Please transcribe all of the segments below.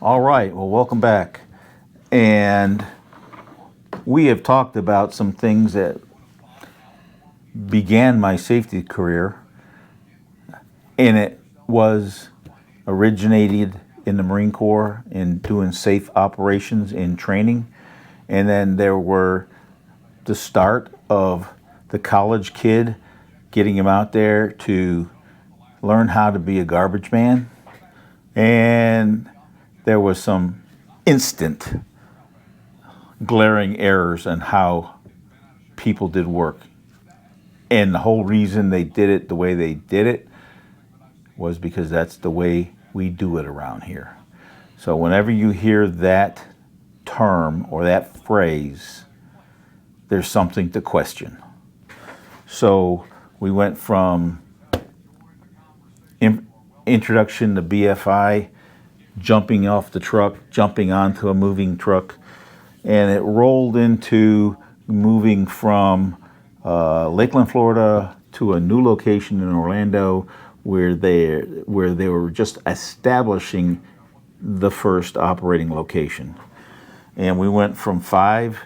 All right, well, welcome back. And we have talked about some things that began my safety career, and it was originated in the Marine Corps in doing safe operations in training. And then there were the start of the college kid, getting him out there to learn how to be a garbage man. And there was some instant glaring errors in how people did work. And the whole reason they did it the way they did it was because that's the way we do it around here. So whenever you hear that term or that phrase, there's something to question. So we went from introduction to BFI, jumping off the truck, jumping onto a moving truck, and it rolled into moving from Lakeland, Florida to a new location in Orlando where they were just establishing the first operating location. And we went from 5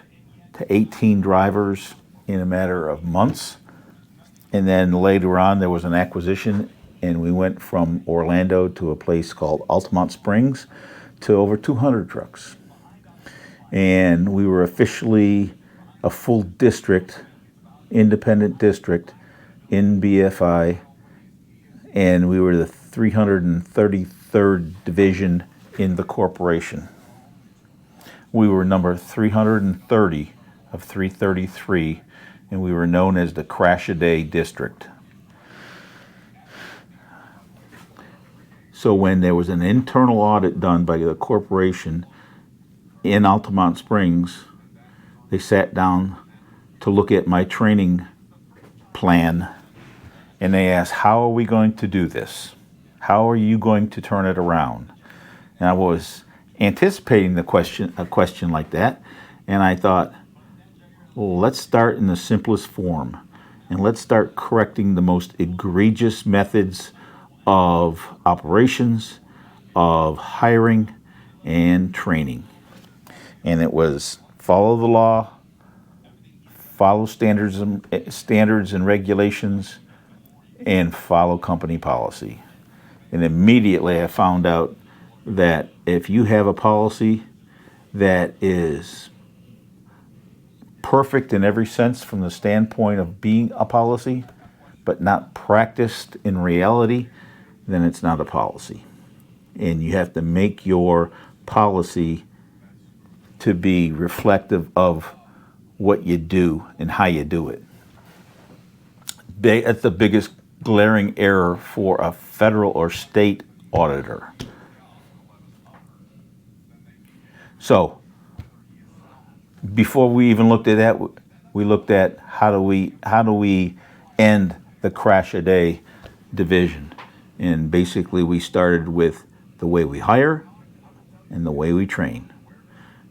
to 18 drivers in a matter of months. And then later on there was an acquisition, and we went from Orlando to a place called Altamont Springs to over 200 trucks. And we were officially a full district, independent district in BFI, and we were the 333rd division in the corporation. We were number 330 of 333, and we were known as the Crash-A-Day District. So when there was an internal audit done by the corporation in Altamont Springs, they sat down to look at my training plan, and they asked, how are we going to do this? How are you going to turn it around? And I was anticipating a question like that, and I thought, well, let's start in the simplest form, and let's start correcting the most egregious methods of operations, of hiring, and training. And it was follow the law, follow standards and regulations, and follow company policy. And immediately I found out that if you have a policy that is perfect in every sense from the standpoint of being a policy, but not practiced in reality, then it's not a policy. And you have to make your policy to be reflective of what you do and how you do it. That's the biggest glaring error for a federal or state auditor. So, before we even looked at that, we looked at how do we end the Crash-A-Day division. And basically we started with the way we hire and the way we train.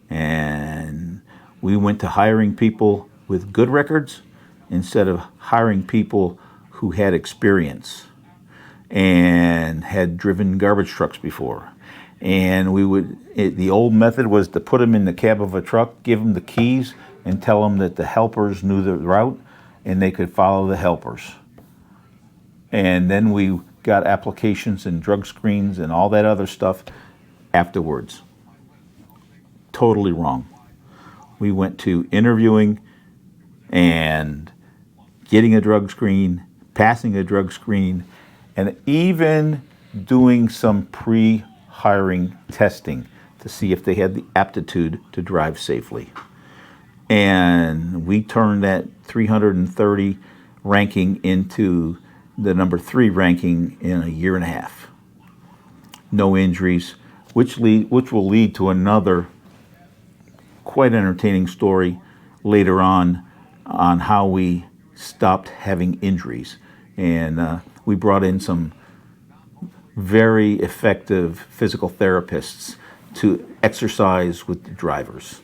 And we went to hiring people with good records instead of hiring people who had experience and had driven garbage trucks before. And the old method was to put them in the cab of a truck, give them the keys, and tell them that the helpers knew the route and they could follow the helpers. And then we got applications and drug screens and all that other stuff afterwards. Totally wrong. We went to interviewing and getting a drug screen, passing a drug screen, and even doing some pre-hiring testing to see if they had the aptitude to drive safely. And we turned that 330 ranking into the number 3 ranking in a year and a half. No injuries, which will lead to another quite entertaining story later on how we stopped having injuries. And we brought in some very effective physical therapists to exercise with the drivers.